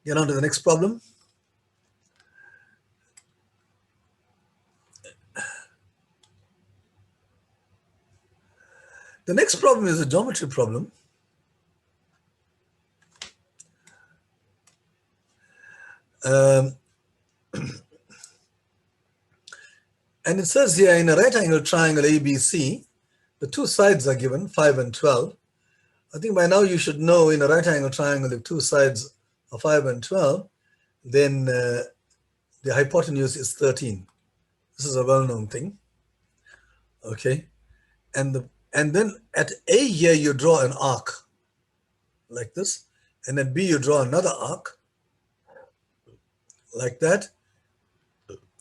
Get on to the next problem. The next problem is a geometry problem. And it says here in a right angle triangle ABC, the two sides are given, 5 and 12. I think by now you should know in a right angle triangle, if two sides are 5 and 12, then the hypotenuse is 13. This is a well-known thing. Okay. And then at A here, you draw an arc like this. And at B, you draw another arc like that.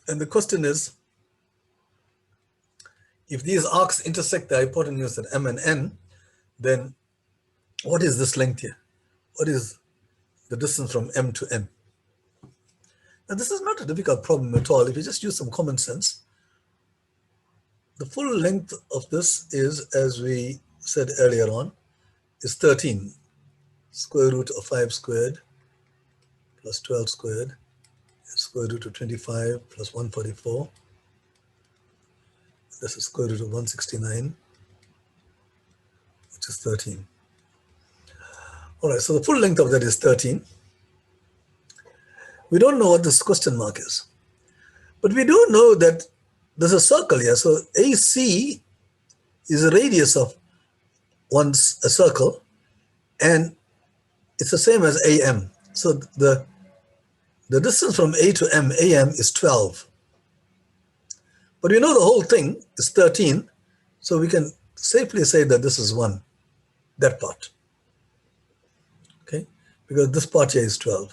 And the question is, if these arcs intersect the hypotenuse at M and N, then what is this length here? What is the distance from M to N? Now, this is not a difficult problem at all. If you just use some common sense, the full length of this is, as we said earlier on, is 13. Square root of 5 squared plus 12 squared is square root of 25 plus 144. This is square root of 169, which is 13. All right, so the full length of that is 13. We don't know what this question mark is, but we do know that there's a circle here. So AC is a radius of a circle, and it's the same as AM. So the distance from A to M, AM, is 12. But we know the whole thing is 13, so we can safely say that this is 1, that part. Okay, because this part here is 12.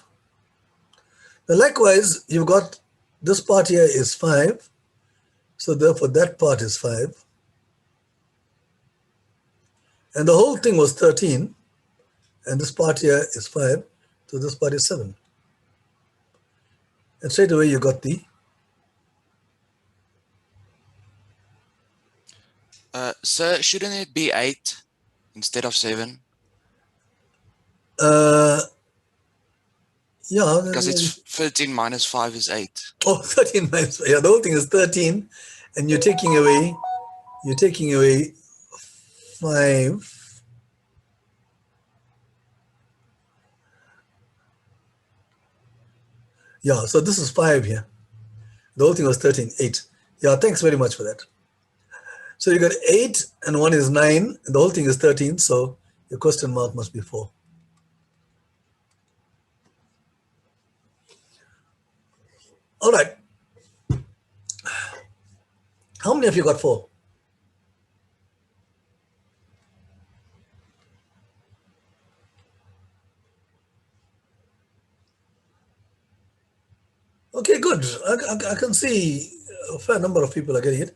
Now likewise, you've got this part here is 5, so therefore that part is 5. And the whole thing was 13, and this part here is 5, so this part is 7. And straight away you got the... Sir, shouldn't it be 8 instead of 7? Yeah. Because it's 13 minus 5 is 8. Oh, 13 minus 5. Yeah, the whole thing is 13, and you're taking away 5. Yeah, so this is 5 here. The whole thing was 13, 8. Yeah, thanks very much for that. So you got 8 and 1 is 9, and the whole thing is 13, so your question mark must be 4. All right. How many of you got 4? Okay, good. I can see a fair number of people are getting it.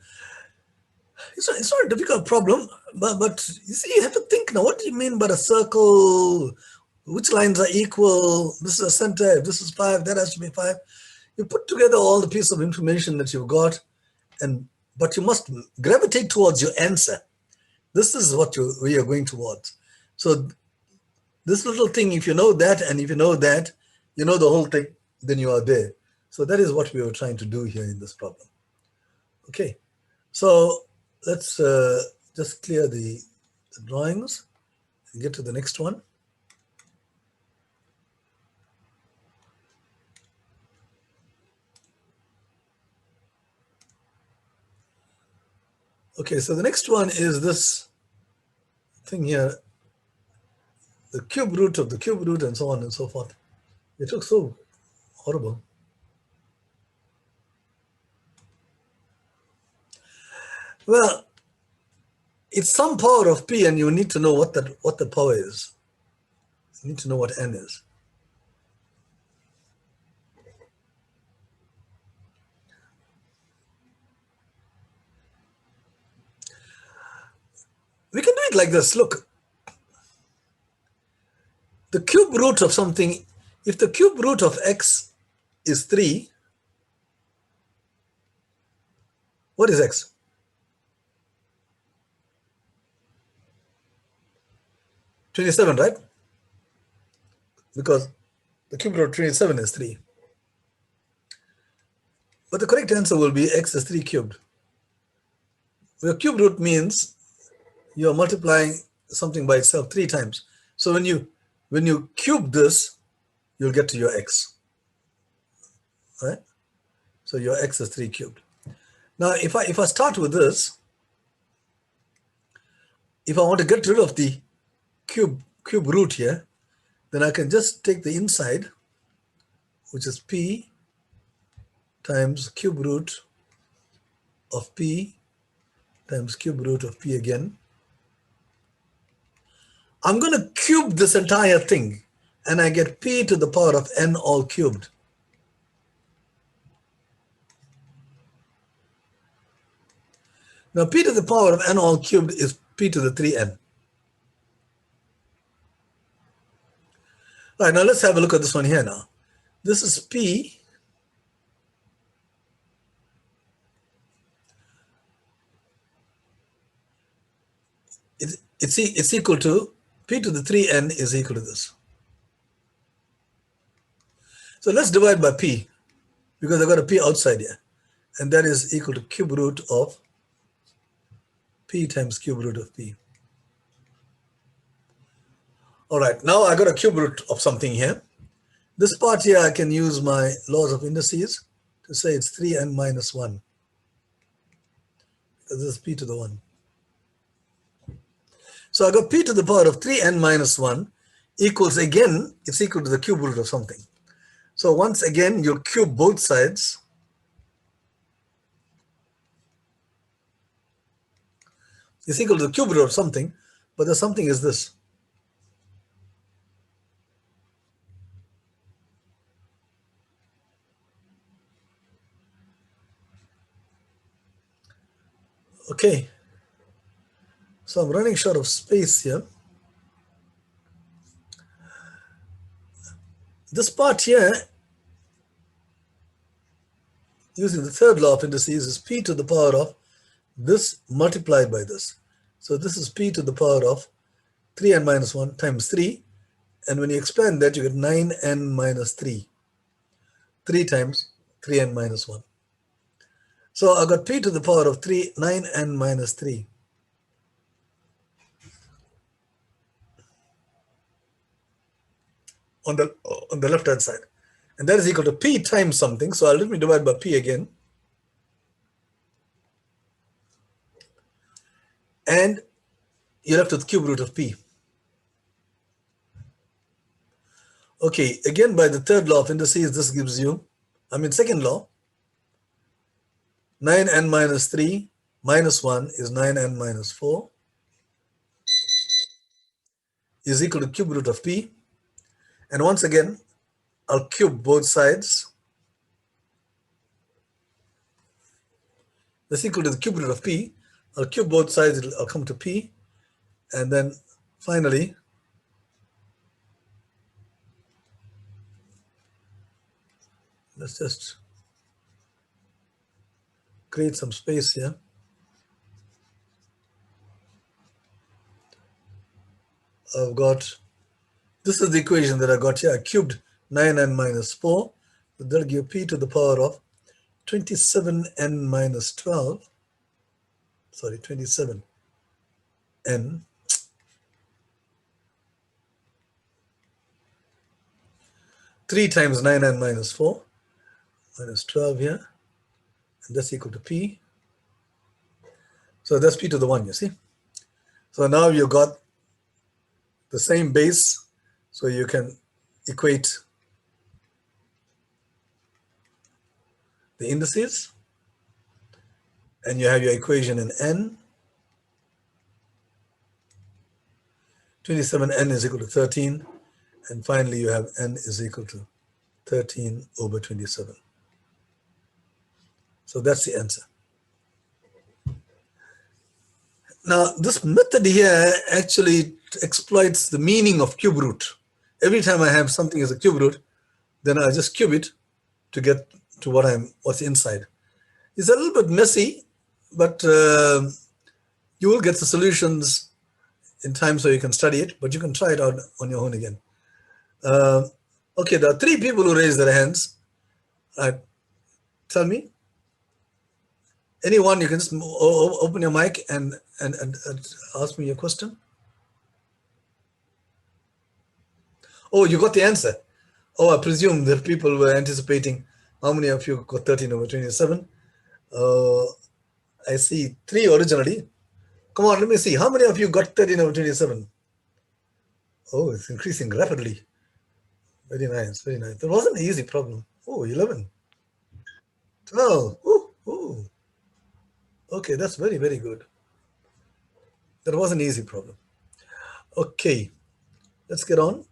It's not a difficult problem, but you see, you have to think now, what do you mean by a circle? Which lines are equal? This is a center, if this is 5, that has to be 5. You put together all the pieces of information that you've got, but you must gravitate towards your answer. This is what we are going towards. So this little thing, if you know that, and if you know that, you know the whole thing, then you are there. So that is what we were trying to do here in this problem. Okay, so let's just clear the drawings and get to the next one. Okay, so the next one is this thing here, the cube root of the cube root and so on and so forth. It looks so horrible. Well, it's some power of p, and you need to know what the power is. You need to know what n is. We can do it like this. Look, the cube root of something, if the cube root of x is 3, what is x? $27, right? Because The cube root of 27 is 3. But the correct answer will be x is 3 cubed. Where cube root means you're multiplying something by itself 3 times. So when you cube this, you'll get to your x. Right? So your x is 3 cubed. Now if I start with this, if I want to get rid of the cube root here, then I can just take the inside, which is p times cube root of p times cube root of p again. I'm going to cube this entire thing, and I get p to the power of n all cubed. Now p to the power of n all cubed is p to the 3n. All right, now let's have a look at this one here now. This is p it's equal to p to the 3n is equal to this. So let's divide by p, because I've got a p outside here, and that is equal to cube root of p times cube root of p. All right, now I got a cube root of something here. This part here, I can use my laws of indices to say it's 3n minus 1, because this is p to the 1. So I got p to the power of 3n minus 1 equals, again, it's equal to the cube root of something. So once again, you'll cube both sides. It's equal to the cube root of something, but the something is this. Okay. So I'm running short of space here. This part here, using the third law of indices, is p to the power of this multiplied by this. So this is p to the power of 3n minus 1 times 3. And when you expand that, you get 9n minus 3. 3 times 3n minus 1. So I got p to the power of 9n minus 3. On the left hand side, and that is equal to p times something. So let me divide by p again, and you're left with cube root of p. Okay, again by the third law of indices, this gives you, second law, 9n minus 3 minus 1 is 9n minus 4 is equal to cube root of p. And once again, I'll cube both sides. That's equal to the cube root of p. I'll cube both sides, I'll come to p. And then finally, let's just create some space here. I've got, this is the equation that I got here. I cubed 9n minus 4. So that'll give p to the power of 27n minus 12. Sorry, 27n. 3 times 9n minus 4 minus 12 here. And that's equal to p. So that's p to the 1, you see. So now you got the same base, so you can equate the indices, and you have your equation in n. 27n is equal to 13, and finally you have n is equal to 13 over 27. So that's the answer. Now, this method here actually exploits the meaning of cube root. Every time I have something as a cube root, then I just cube it to get to what's inside. It's a little bit messy, but you will get the solutions in time so you can study it, but you can try it out on your own again. Okay, there are three people who raised their hands. Tell me. Anyone, you can just open your mic and ask me your question. Oh, you got the answer. Oh, I presume the people were anticipating. How many of you got 13 over 27? I see 3 originally. Come on, let me see. How many of you got 13 over 27? Oh, it's increasing rapidly. Very nice, very nice. That wasn't an easy problem. Oh, 11. 12. Ooh, ooh. Okay, that's very, very good. That was an easy problem. Okay, let's get on.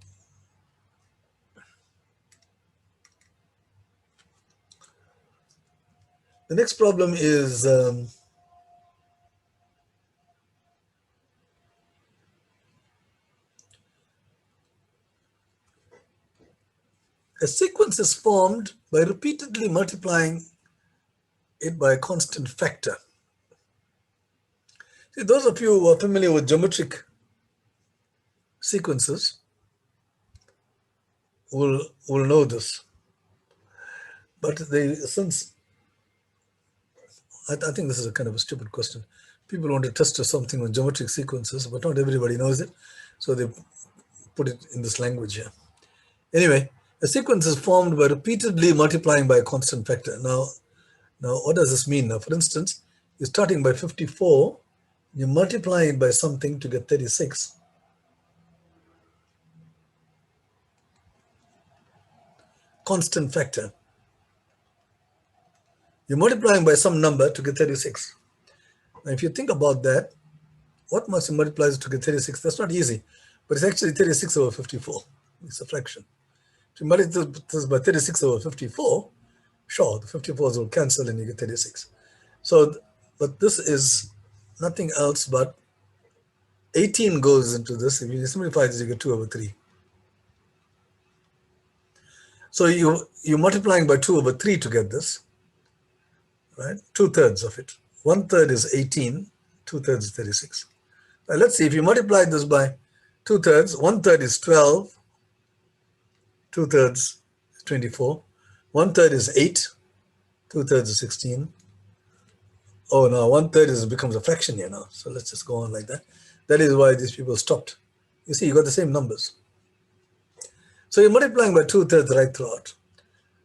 The next problem is a sequence is formed by repeatedly multiplying it by a constant factor. See, those of you who are familiar with geometric sequences will know this. But since I think this is a kind of a stupid question. People want to test something on geometric sequences, but not everybody knows it. So they put it in this language here. Anyway, a sequence is formed by repeatedly multiplying by a constant factor. Now, what does this mean? Now, for instance, you're starting by 54, you multiply it by something to get 36. Constant factor. You're multiplying by some number to get 36. Now, if you think about that, what must you multiply to get 36? That's not easy, but it's actually 36 over 54. It's a fraction. If you multiply this by 36 over 54, sure, the 54s will cancel and you get 36. So, but this is nothing else but 18 goes into this. If you simplify this, you get 2 over 3. So you're multiplying by 2 over 3 to get this, right? 2/3 of it. 1/3 is 18, 2/3 is 36. Now let's see, if you multiply this by 2/3, 1/3 is 12, 2/3 is 24, 1/3 is 8, 2/3 is 16. Oh, now 1/3 becomes a fraction here now. So let's just go on like that. That is why these people stopped. You see, you got the same numbers. So you're multiplying by 2/3 right throughout.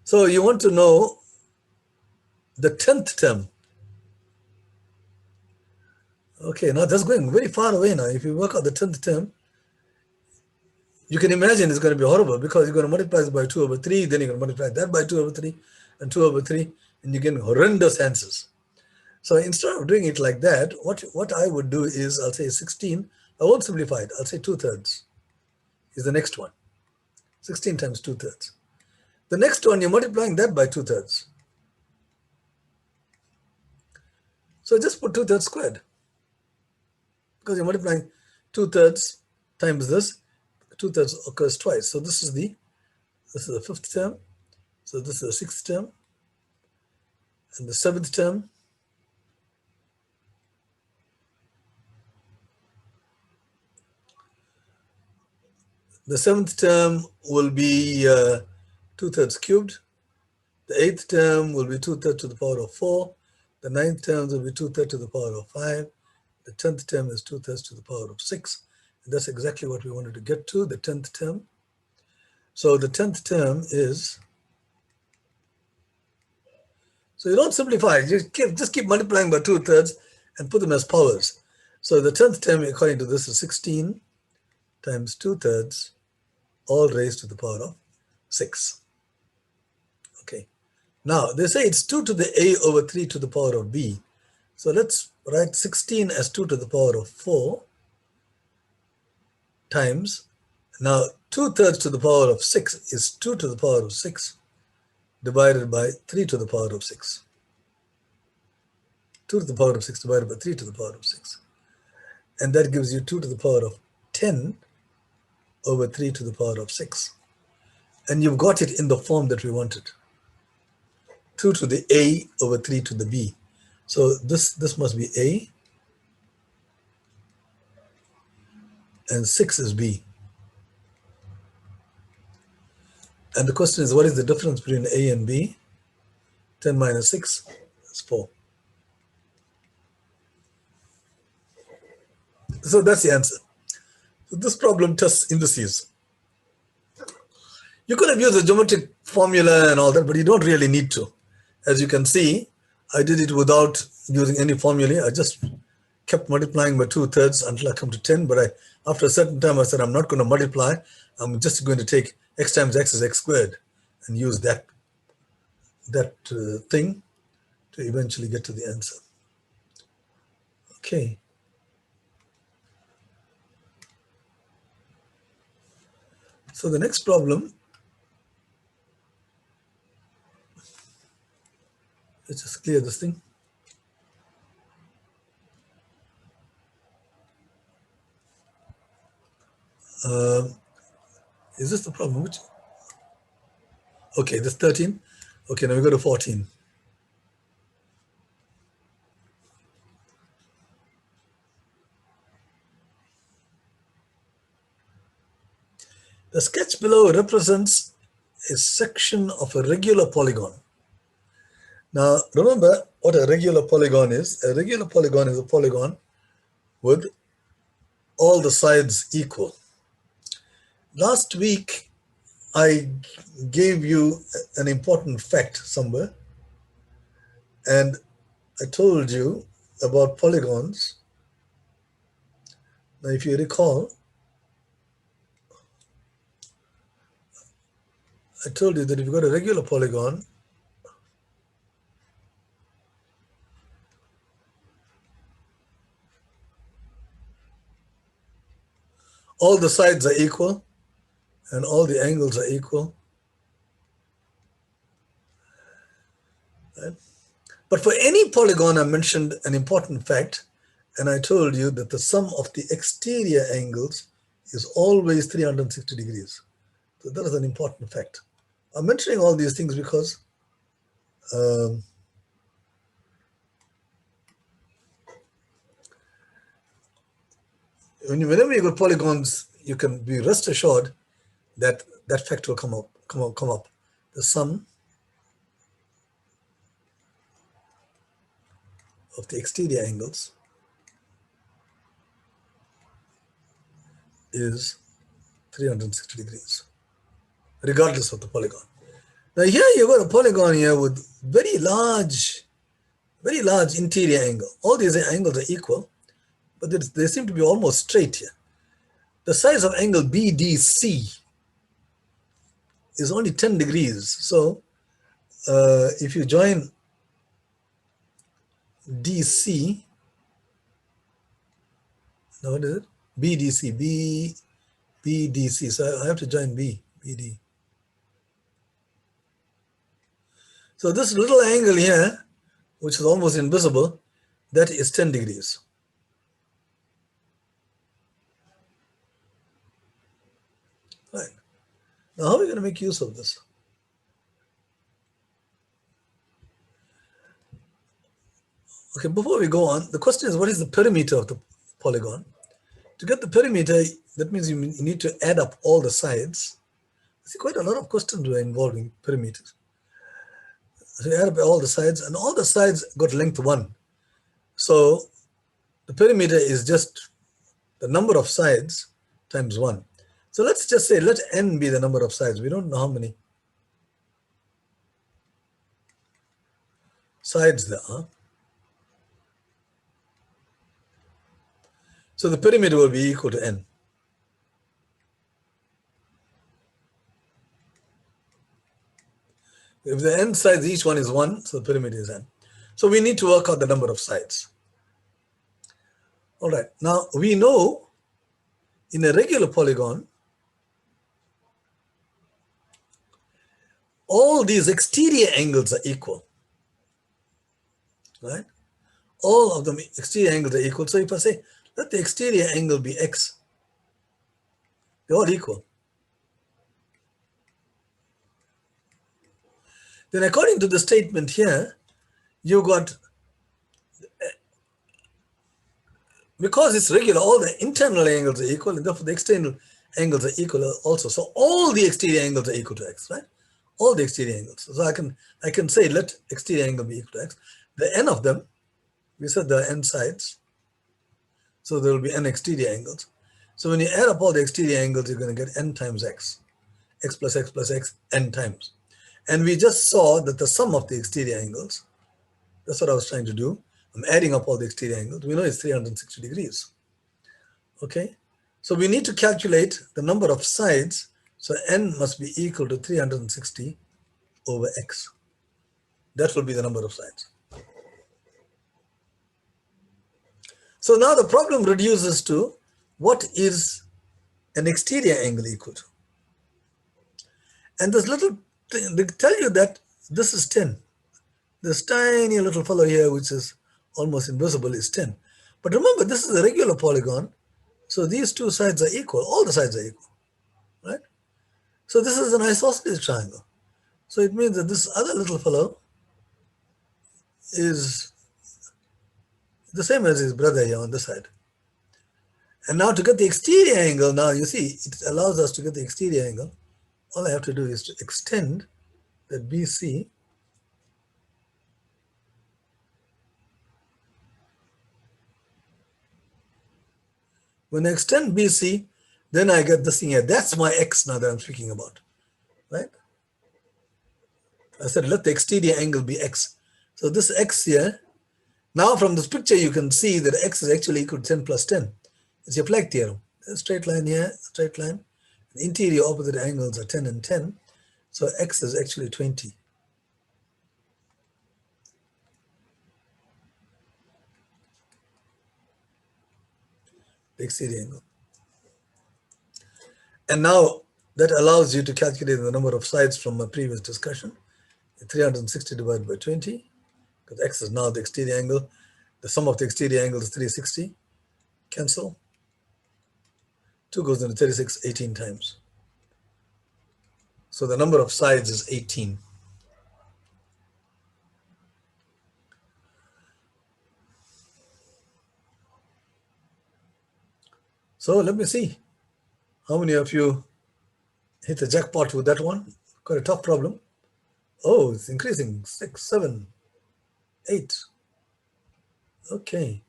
So you want to know the 10th term. Okay, now that's going very far away now. If you work out the 10th term, you can imagine it's going to be horrible because you're going to multiply it by 2 over 3, then you're going to multiply that by 2 over 3 and 2 over 3, and you're getting horrendous answers. So instead of doing it like that, what I would do is I'll say 16. I won't simplify it. I'll say 2/3 is the next one. 16 times 2/3. The next one, you're multiplying that by 2/3. So just put 2/3 squared because you're multiplying 2/3 times this. 2/3 occurs twice. So this is the 5th term. So this is the 6th term and the 7th term. The 7th term will be 2/3 cubed. The 8th term will be 2/3 to the power of 4. The 9th term will be 2/3 to the power of 5. The 10th term is 2/3 to the power of 6. And that's exactly what we wanted to get to, the 10th term. So the 10th term is, so you don't simplify, just keep multiplying by 2/3 and put them as powers. So the 10th term, according to this, is 16 times 2/3, all raised to the power of 6. Okay. Now, they say it's 2 to the a over 3 to the power of b. So let's write 16 as 2 to the power of 4 times, now 2/3 to the power of 6 is 2 to the power of 6 divided by 3 to the power of 6. 2 to the power of 6 divided by 3 to the power of 6. And that gives you 2 to the power of 10 over 3 to the power of 6. And you've got it in the form that we wanted. 2 to the a over 3 to the b. So this must be a, and 6 is b. And the question is, what is the difference between A and B? 10 minus 6 is 4. So that's the answer. So this problem tests indices. You could have used the geometric formula and all that, but you don't really need to. As you can see, I did it without using any formulae. I just kept multiplying by 2/3 until I come to 10. But after a certain time, I said, I'm not going to multiply. I'm just going to take x times x is x squared and use that thing to eventually get to the answer. Okay. So the next problem, let's just clear this thing. Is this the problem? Which? Okay, this 13. Okay, now we go to 14. The sketch below represents a section of a regular polygon. Now, remember what a regular polygon is. A regular polygon is a polygon with all the sides equal. Last week, I gave you an important fact somewhere, and I told you about polygons. Now, if you recall, I told you that if you've got a regular polygon, all the sides are equal and all the angles are equal. Right? But for any polygon, I mentioned an important fact, and I told you that the sum of the exterior angles is always 360 degrees. So that is an important fact. I'm mentioning all these things because whenever you got polygons, you can be rest assured that that fact will come up. The sum of the exterior angles is 360 degrees, regardless of the polygon. Now here you've got a polygon here with very large interior angle. All these angles are equal, but they seem to be almost straight here. The size of angle BDC is only 10 degrees. So if you join DC, now what is it? BDC, BDC. So I have to join BD. So this little angle here, which is almost invisible, that is 10 degrees. Right. Now how are we going to make use of this? Okay, before we go on, the question is, what is the perimeter of the polygon? To get the perimeter, that means you need to add up all the sides. I see quite a lot of questions were involving perimeters. So you add up all the sides, and all the sides got length 1. So the perimeter is just the number of sides times 1. So let's just say, let n be the number of sides. We don't know how many sides there are. So the perimeter will be equal to n. If the n sides, each one is 1, so the perimeter is n. So we need to work out the number of sides. All right, now we know in a regular polygon, all these exterior angles are equal, right? All of them exterior angles are equal. So if I say, let the exterior angle be x, they're all equal. Then according to the statement here, you got, because it's regular, all the internal angles are equal, and therefore the external angles are equal also. So all the exterior angles are equal to x, right? All the exterior angles. So I can say let exterior angle be equal to x. The n of them, we said there are n sides, so there will be n exterior angles. So when you add up all the exterior angles, you're going to get n times x plus x plus x, n times. And we just saw that the sum of the exterior angles, that's what I was trying to do. I'm adding up all the exterior angles. We know it's 360 degrees. Okay, so we need to calculate the number of sides. So n must be equal to 360 over x. That will be the number of sides. So now the problem reduces to what is an exterior angle equal to? And this little thing, they tell you that this is 10. This tiny little fellow here, which is almost invisible, is 10. But remember, this is a regular polygon. So these two sides are equal. All the sides are equal, right? So this is an isosceles triangle. So it means that this other little fellow is the same as his brother here on this side. And now to get the exterior angle, now you see, it allows us to get the exterior angle. All I have to do is to extend that BC When I extend BC, then I get this thing here. That's my x now that I'm speaking about, right? I said let the exterior angle be x. So this x here, now from this picture you can see that x is actually equal to 10 plus 10. It's your Planck theorem. A straight line here, straight line. The interior opposite angles are 10 and 10. So x is actually 20. The exterior angle. And now that allows you to calculate the number of sides from a previous discussion. 360 divided by 20, because x is now the exterior angle. The sum of the exterior angles is 360. Cancel. 2 goes into 36 18 times. So the number of sides is 18. So let me see. How many of you hit the jackpot with that one? Quite a tough problem. Oh, it's increasing. 6, 7, 8. Okay.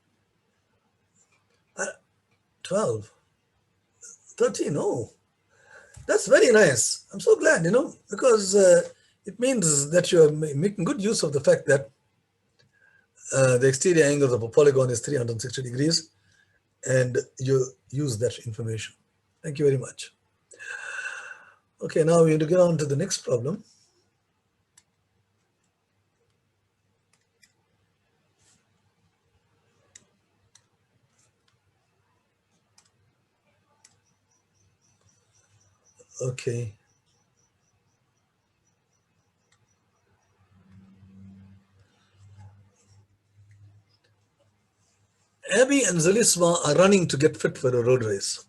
12, 13. Oh, that's very nice. I'm so glad, because it means that you're making good use of the fact that the exterior angles of a polygon is 360 degrees, and you use that information. Thank you very much. Okay, now we need to get on to the next problem. Okay. Abby and Zelisma are running to get fit for a road race.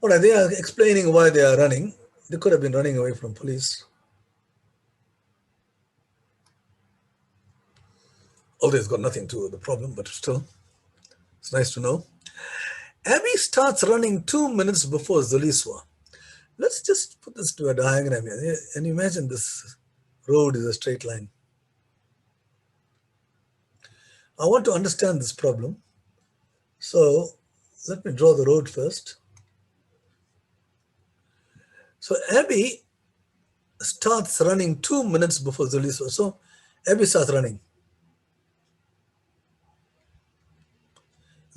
All right, they are explaining why they are running. They could have been running away from police. Although it's got nothing to do with the problem, but still, it's nice to know. Abby starts running 2 minutes before Zeliswa. Let's just put this to a diagram here. And imagine this road is a straight line. I want to understand this problem. So let me draw the road first. So Abby starts running 2 minutes before Zeliswa. So Abby starts running.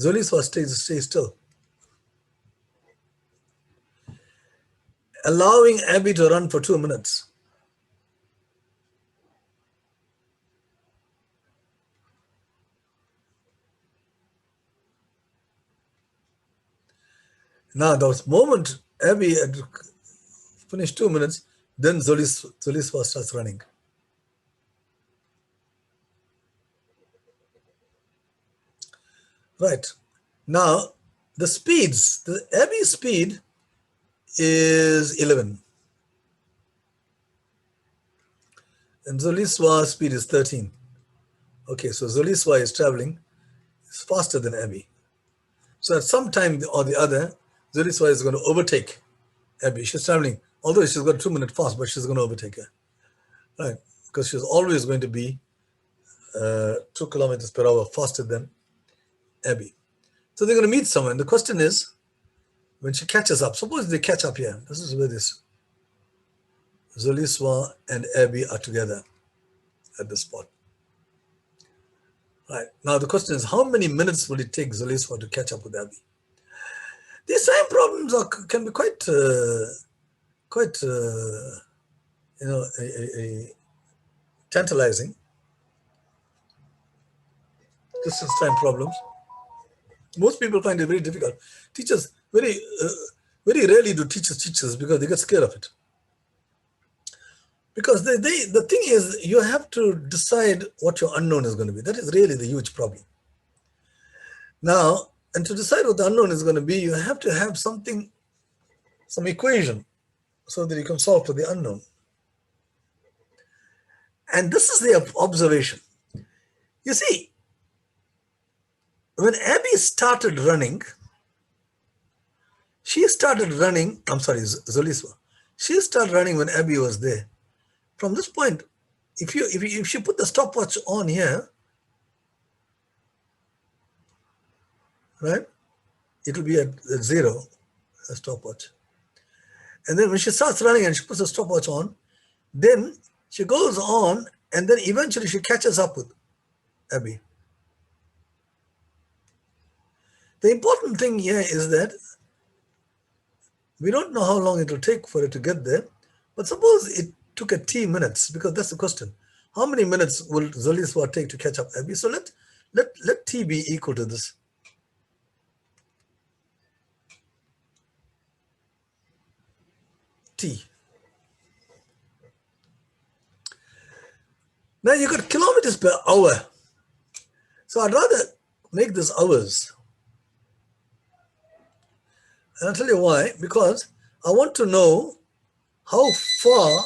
Zeliswa stays still, allowing Abby to run for 2 minutes. Now, the moment Abby had finished 2 minutes, then Zeliswa starts running. Right. Now, the speeds, the Abby speed is 11. And Zeliswa's speed is 13. Okay, so Zeliswa is traveling faster than Abby. So at some time or the other, Zuliswa is going to overtake Abby. She's traveling, although she's got a 2-minute fast, but she's going to overtake her, right? Because she's always going to be 2 kilometers per hour faster than Abby. So they're going to meet somewhere. And the question is, when she catches up, suppose they catch up here. This is where this Zuliswa and Abby are together at the spot. Right. Now the question is, how many minutes will it take Zuliswa to catch up with Abby? These same problems can be quite tantalizing. Distance time problems. Most people find it very difficult. Teachers very rarely do teachers teach this because they get scared of it. Because the thing is, you have to decide what your unknown is going to be. That is really the huge problem. Now, and to decide what the unknown is going to be, you have to have some equation, so that you can solve for the unknown. And this is the observation. You see, when Abby started running, Zuliswa. She started running when Abby was there. From this point, if you put the stopwatch on here, right, it will be at 0, a stopwatch. And then when she starts running and she puts the stopwatch on, then she goes on, and then eventually she catches up with Abby. The important thing here is that we don't know how long it will take for it to get there, but suppose it took a T minutes, because that's the question. How many minutes will Zuliswa take to catch up Abby? So let T be equal to this. T. Now you got kilometers per hour. So I'd rather make this hours. And I'll tell you why. Because I want to know how far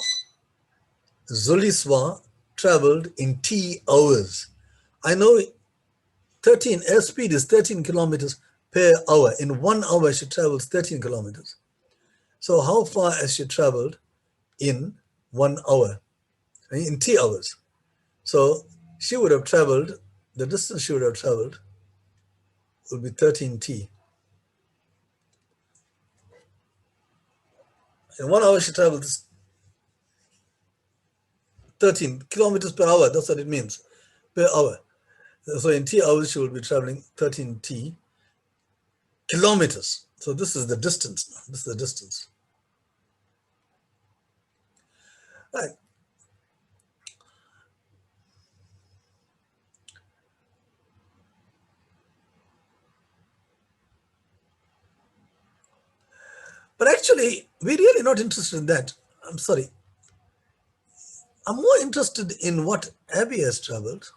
Zuliswa traveled in T hours. I know airspeed is 13 kilometers per hour. In 1 hour, she travels 13 kilometers. So how far has she traveled in 1 hour, in T hours? So she would have traveled, the distance she would have traveled would be 13T. In 1 hour, she traveled 13 kilometers per hour. That's what it means, per hour. So in T hours, she will be traveling 13T kilometers. So this is the distance now. This is the distance. Right. But actually, we're really not interested in that. I'm sorry. I'm more interested in what Abby has traveled.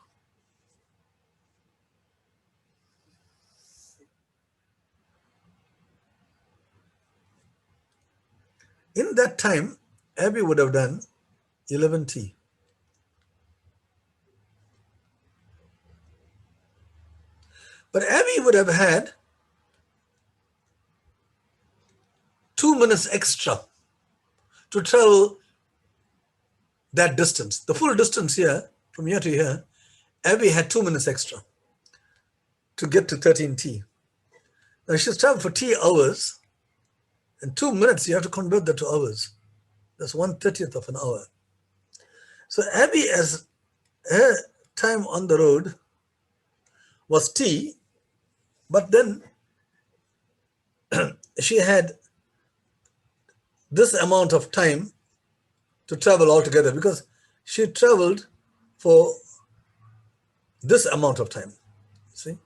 In that time, Abby would have done 11T. But Abby would have had 2 minutes extra to travel that distance. The full distance here, from here to here, Abby had 2 minutes extra to get to 13T. Now she's traveled for T hours, and 2 minutes, you have to convert that to hours. That's 1/30th of an hour. So Abby, as her time on the road was T, but then she had this amount of time to travel altogether, because she traveled for this amount of time. See?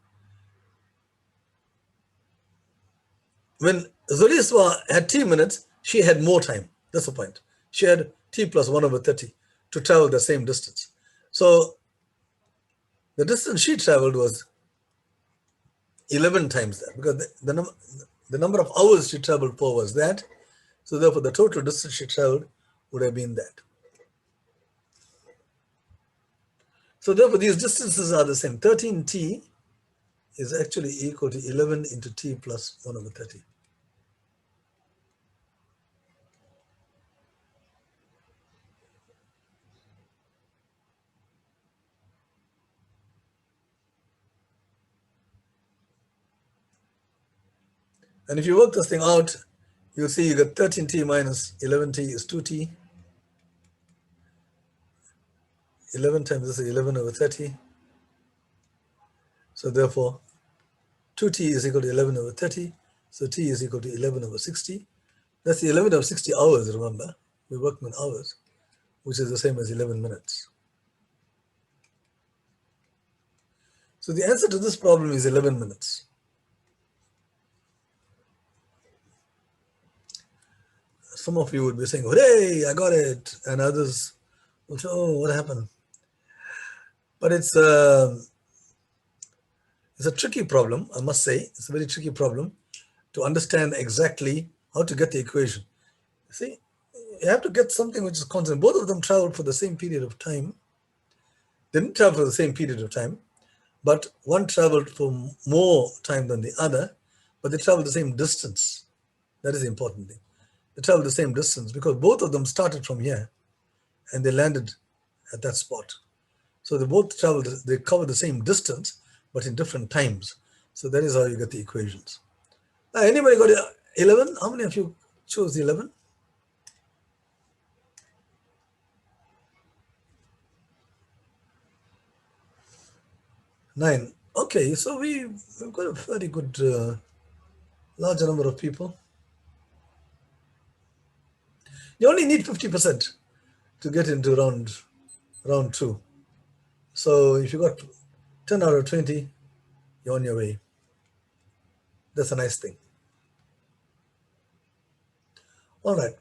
When Zuliswa had T minutes, she had more time. That's the point. She had T plus 1/30 to travel the same distance. So the distance she traveled was 11 times that, because the number of hours she traveled for was that. So therefore, the total distance she traveled would have been that. So therefore, these distances are the same. 13T is actually equal to 11 into t plus 1 over 30. And if you work this thing out, you'll see you get 13t minus 11t is 2t. 11 times this is 11 over 30. So therefore, 2t is equal to 11 over 30. So t is equal to 11 over 60. That's the 11 over 60 hours, remember. We're working in hours, which is the same as 11 minutes. So the answer to this problem is 11 minutes. Some of you would be saying, hooray, I got it. And others would say, oh, what happened? But it's a tricky problem, I must say. It's a very tricky problem to understand exactly how to get the equation. See, you have to get something which is constant. Both of them traveled for the same period of time. They didn't travel for the same period of time, but one traveled for more time than the other, but they traveled the same distance. That is the important thing. They traveled the same distance because both of them started from here and they landed at that spot. So they both traveled, they covered the same distance, but in different times. So that is how you get the equations. Now, anybody got 11? How many of you chose the 11? 9. Okay, so we've got a very good, larger number of people. You only need 50% to get into round 2. So if you got 10 out of 20, you're on your way. That's a nice thing. All right.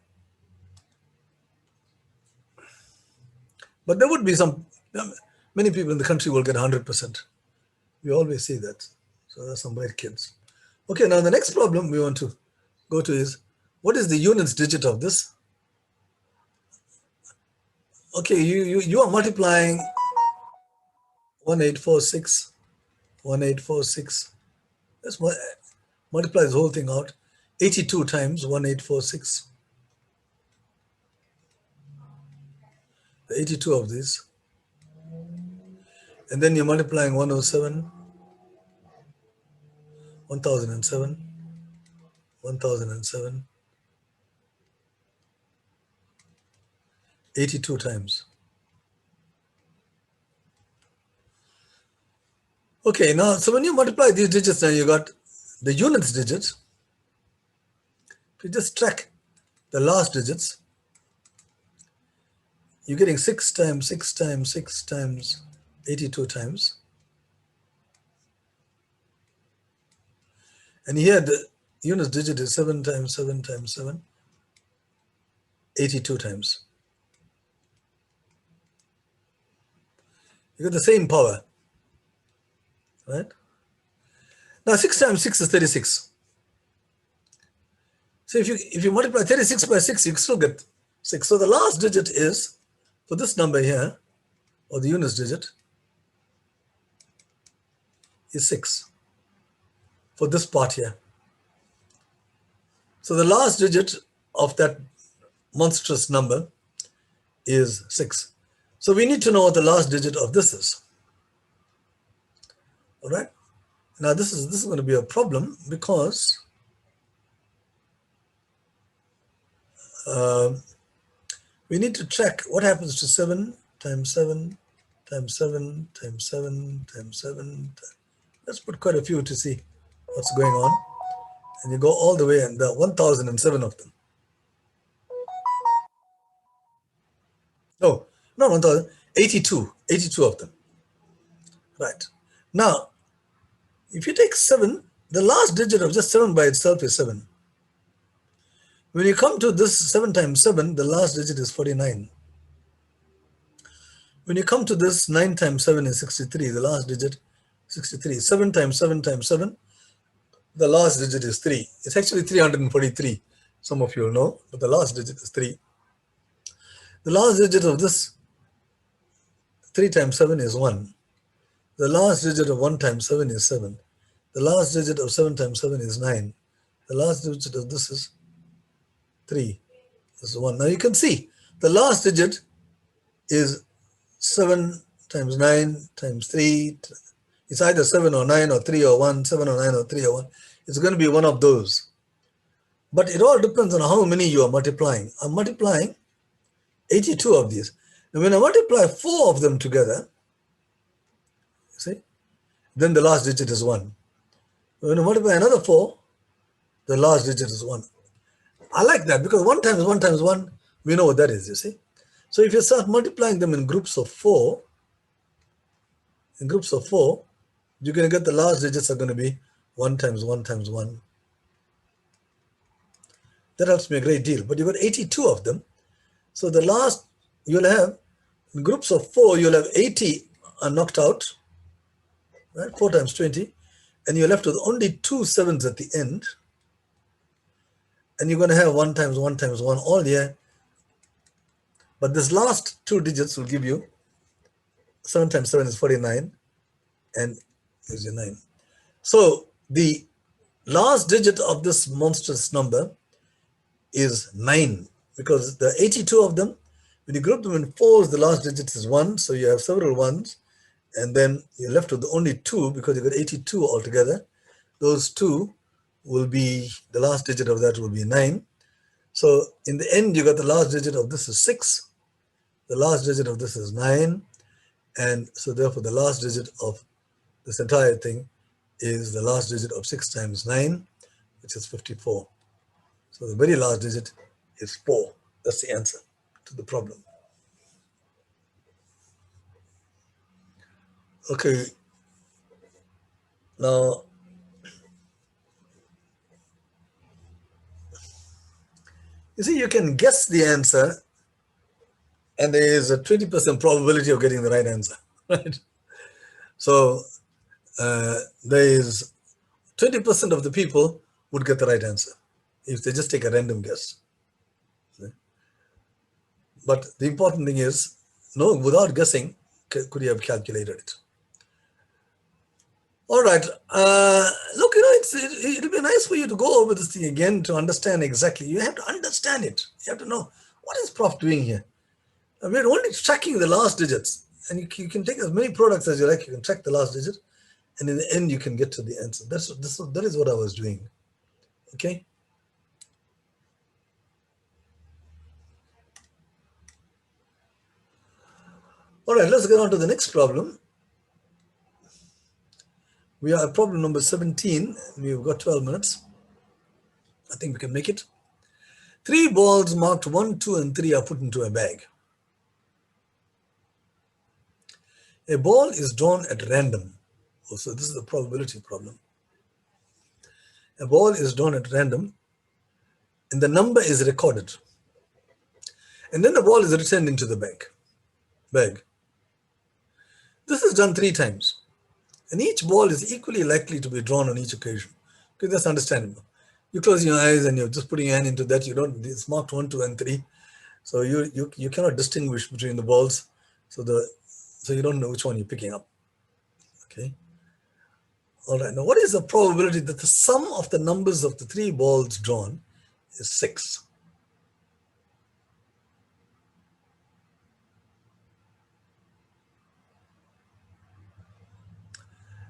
But there would be many people in the country will get 100%. We always see that. So there's some bright kids. Okay, now the next problem we want to go to is, what is the units digit of this? Okay, you are multiplying 1846, 1846. Let's multiply this whole thing out. 82 times 1846. 82 of these. And then you're multiplying 107, 1007, 1007, 82 times. Okay, now, so when you multiply these digits, now you got the units digits. If you just track the last digits, you're getting 6 times 6 times 6 times 82 times. And here the units digit is 7 times 7 times 7, 82 times. You got the same power, right? Now 6 times 6 is 36. So if you multiply 36 by 6, you still get 6. So the last digit is, for this number here, or the units digit, is 6 for this part here. So the last digit of that monstrous number is 6. So we need to know what the last digit of this is. All right. Now this is going to be a problem because we need to check what happens to 7 times 7 times 7 times 7 times 7. Let's put quite a few to see what's going on. And you go all the way, and there are 1007 of them. No, not 1000, 82 of them. Right. Now, if you take 7, the last digit of just 7 by itself is 7. When you come to this 7 times 7, the last digit is 49. When you come to this 9 times 7 is 63, the last digit 63. 7 times 7 times 7, the last digit is 3. It's actually 343. Some of you will know, but the last digit is 3. The last digit of this 3 times 7 is 1. The last digit of 1 times 7 is 7. The last digit of 7 times 7 is 9. The last digit of this is 3. This is 1. Now you can see the last digit is 7 times 9 times 3. It's either 7 or 9 or 3 or 1, 7 or 9 or 3 or 1. It's going to be one of those. But it all depends on how many you are multiplying. I'm multiplying 82 of these. And when I multiply 4 of them together, you see, then the last digit is 1. When I multiply another 4, the last digit is 1. I like that because 1 times 1 times 1, we know what that is, you see. So if you start multiplying them in groups of 4, you're going to get the last digits are going to be 1 times 1 times 1. That helps me a great deal. But you've got 82 of them. So the last, you'll have, in groups of 4, you'll have 80 are knocked out, right? 4 times 20. And you're left with only 2 sevens at the end. And you're going to have 1 times 1 times 1 all here. But this last 2 digits will give you 7 times 7 is 49. And here's your 9. So the last digit of this monstrous number is 9, because the 82 of them, when you group them in 4s, the last digit is 1, so you have several 1s, and then you're left with only 2 because you've got 82 altogether. Those 2 will be, the last digit of that will be 9. So in the end, you got the last digit of this is 6, the last digit of this is 9, and so therefore the last digit of this entire thing is the last digit of 6 times 9, which is 54. So the very last digit is 4. That's the answer to the problem. Okay. Now, you see, you can guess the answer, and there is a 20% probability of getting the right answer, right? So there is 20% of the people would get the right answer if they just take a random guess. But the important thing is, no, without guessing, could you have calculated it? All right. Look, it'll be nice for you to go over this thing again to understand exactly. You have to understand it. You have to know, what is Prof doing here? We're only tracking the last digits. And you can take as many products as you like. You can track the last digit. And in the end, you can get to the answer. That is what I was doing. Okay? All right, let's get on to the next problem. We are at problem number 17. We've got 12 minutes. I think we can make it. 3 balls marked 1, 2, and 3 are put into a bag. A ball is drawn at random. Oh, so this is a probability problem. A ball is drawn at random, and the number is recorded. And then the ball is returned into the bag. This is done 3 times. And each ball is equally likely to be drawn on each occasion. Okay, that's understandable. You close your eyes and you're just putting your hand into that. You don't, it's marked 1, 2, and 3. So you cannot distinguish between the balls. So you don't know which one you're picking up. Okay. All right. Now, what is the probability that the sum of the numbers of the 3 balls drawn is 6?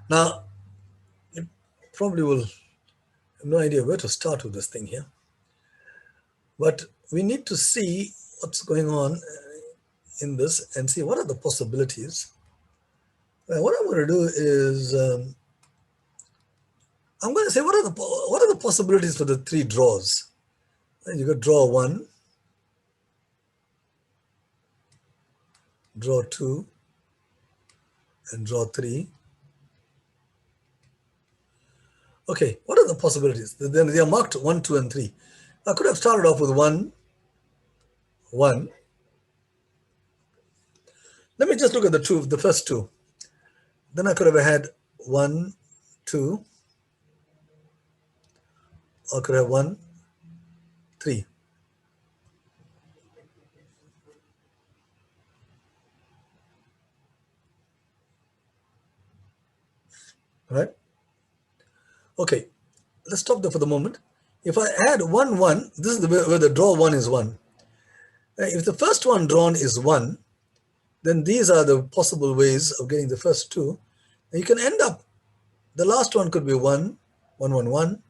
Now, you probably will have no idea where to start with this thing here. But we need to see what's going on in this and see what are the possibilities. What I'm going to do is I'm going to say what are the possibilities for the 3 draws. And you got draw 1, draw 2, and draw 3. Okay, what are the possibilities? Then they are marked 1, 2, and 3. I could have started off with 1, 1. Let me just look at the first 2. Then I could have had 1, 2. Or I could have 1, 3. Right? Okay, let's stop there for the moment. If I add 1, 1, this is the where the draw 1 is 1. If the first one drawn is 1, then these are the possible ways of getting the first two. And you can end up, the last one could be 1, 1, 1, 1,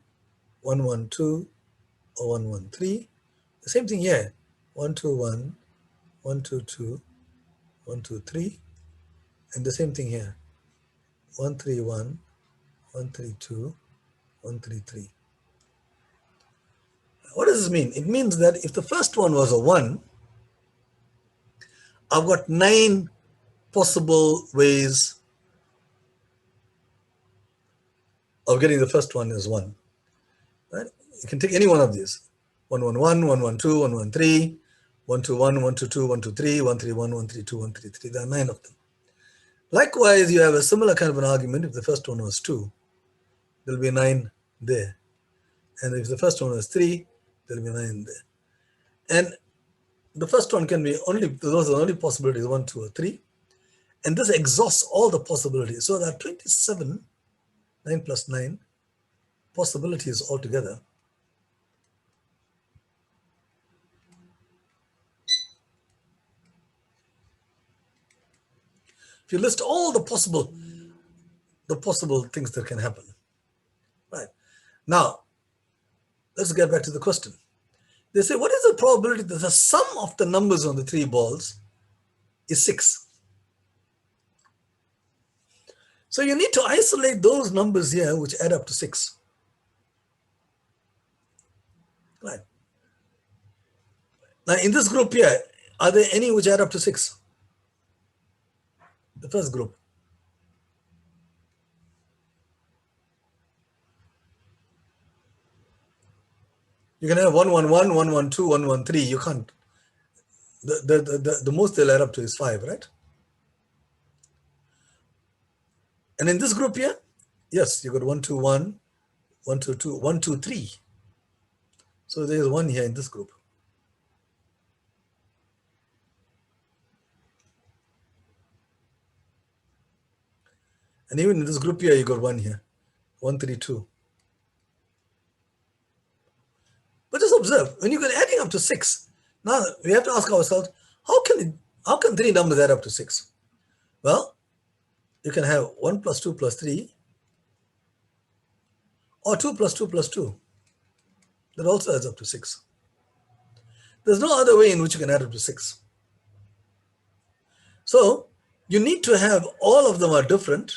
1, 1, 2, or 1, 1, 3. The same thing here, 1, 2, 1, 1, 2, 2, 1, 2, 3. And the same thing here, 1, 3, 1, 1, 3, 2, 1, 3, 3. What does this mean? It means that if the first one was a 1, I've got 9 possible ways of getting the first one as 1. Right? You can take any one of these. 1, 1, 1, 1, 1, 2, 1, 1, 3, 1, 2, 1, 1, 2, 2, 1, 2, 3, 1, 3, 1, 1, 3, 2, 1, 3, 3. There are 9 of them. Likewise, you have a similar kind of an argument. If the first one was 2, there'll be 9 there. And if the first one was 3, there'll be 9 there. And the first one can be only, those are the only possibilities, 1, 2, or 3. And this exhausts all the possibilities. So there are 27, 9 plus 9, possibilities altogether. If you list all the possible things that can happen. Right. Now, let's get back to the question. They say, what is the probability that the sum of the numbers on the 3 balls is 6? So you need to isolate those numbers here which add up to 6. Right. Now in this group here, are there any which add up to 6? The first group. You can have 1, 1, 1, 1, 1, 2, 1, 1, 3. You can't. The most they'll add up to is 5, right? And in this group here, yes, you got 1, 2, 1, 1, 2, 2, 1, 2, 3. So there's 1 here in this group. And even in this group here, you got 1 here, 1, 3, 2. But just observe, when you get adding up to 6, now we have to ask ourselves, how can 3 numbers add up to 6? Well, you can have 1 plus 2 plus 3, or 2 plus 2 plus 2. That also adds up to 6. There's no other way in which you can add up to 6. So you need to have all of them are different,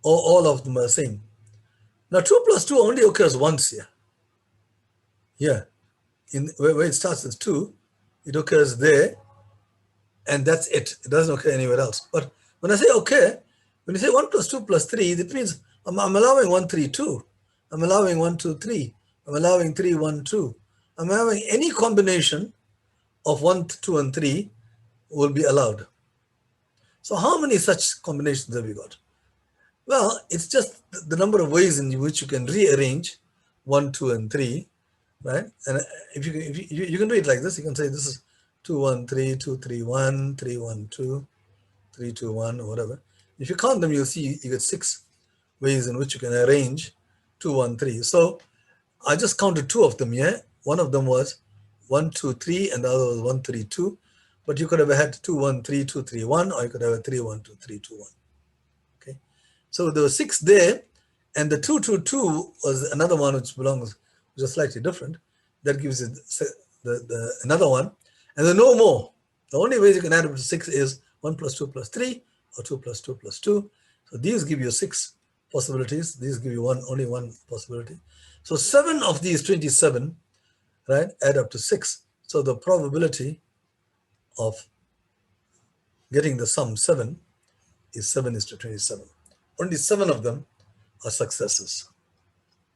or all of them are the same. Now 2 plus 2 only occurs once here. Here, where it starts as 2, it occurs there, and that's it. It doesn't occur anywhere else. But when I say okay, when you say 1 plus 2 plus 3, that means I'm allowing 1, 3, 2. I'm allowing 1, 2, 3. I'm allowing 3, 1, 2. I'm allowing any combination of 1, 2, and 3 will be allowed. So how many such combinations have you got? Well, it's just the number of ways in which you can rearrange 1, 2, and 3, right? And if you can do it like this, you can say this is 2, 1, 3, 2, 3, 1, 3, 1, 2, 3, 2, 1, or whatever. If you count them, you'll see you get 6 ways in which you can arrange 2, 1, 3. So I just counted 2 of them here. One of them was 1, 2, 3, and the other was 1, 3, 2. But you could have had 2, 1, 3, 2, 3, 1, or you could have a 3, 1, 2, 3, 2, 1. Okay. So there were 6 there, and the 2, 2, 2 was another one which belongs, which is slightly different. That gives you the another one. And there are no more. The only ways you can add up to 6 is 1 plus 2 plus 3, or 2 plus 2 plus 2. So these give you 6 possibilities. These give you only one possibility. So 7 of these 27, right, add up to 6. So the probability of getting the sum 7 is 7 is to 27. Only 7 of them are successes.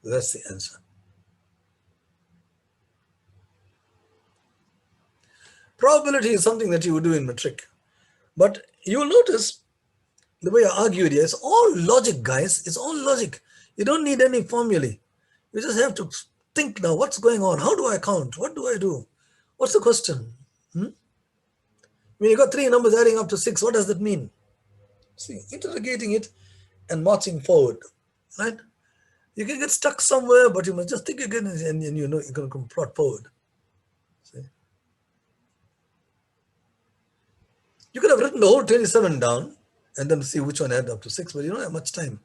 That's the answer. Probability is something that you would do in matric. But you'll notice the way I argued here, it's all logic, guys. It's all logic. You don't need any formulae. You just have to think now, what's going on? How do I count? What do I do? What's the question? When you got 3 numbers adding up to 6, what does that mean? See, interrogating it and marching forward, right? You can get stuck somewhere, but you must just think again, and you know you're going to plot forward. See? You could have written the whole 27 down and then see which one add up to 6, but you don't have much time.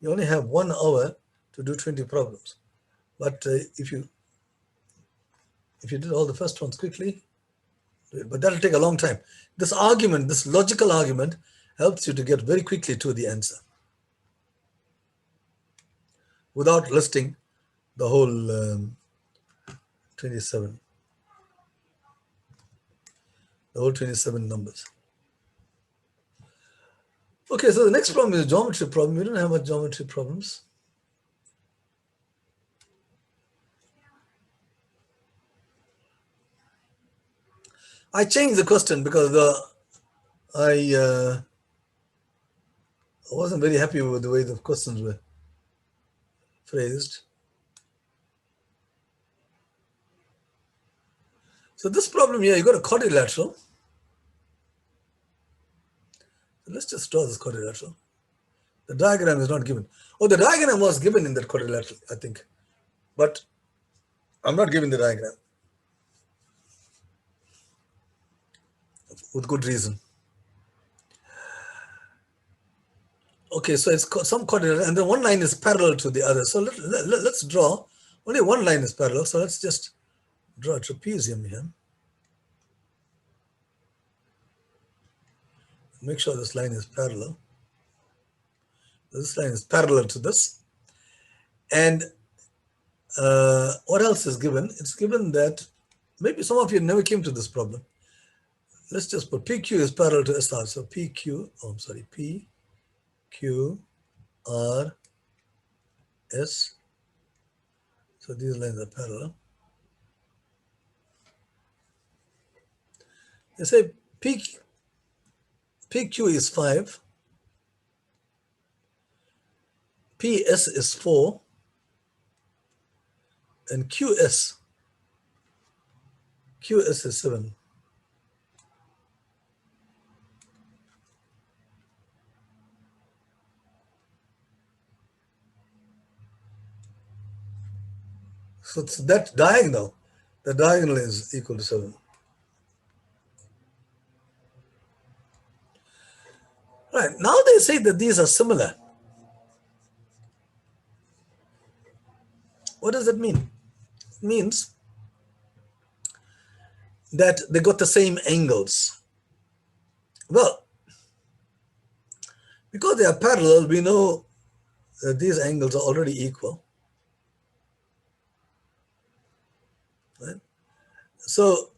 You only have 1 hour to do 20 problems. But if you did all the first ones quickly, but that'll take a long time. This argument, this logical argument, helps you to get very quickly to the answer without listing the whole 27. The whole 27 numbers. Okay, so the next problem is a geometry problem. We don't have much geometry problems. I changed the question because I wasn't very happy with the way the questions were phrased. So this problem here, you got a quadrilateral. So let's just draw this quadrilateral. The diagram is not given. Oh, the diagram was given in that quadrilateral, I think. But I'm not giving the diagram. With good reason. Okay, so it's some quadrilateral, and then one line is parallel to the other. So let's draw. Only one line is parallel, so let's just draw a trapezium here. Make sure this line is parallel. This line is parallel to this. And what else is given? It's given that maybe some of you never came to this problem. Let's just put PQ is parallel to SR. So PQ, oh, I'm sorry, PQ, R, S. So these lines are parallel. They say PQ is 5, PS is 4, and QS is 7. So it's that diagonal, the diagonal is equal to 7. Right, now they say that these are similar. What does that mean? It means that they got the same angles. Well, because they are parallel, we know that these angles are already equal. Right? So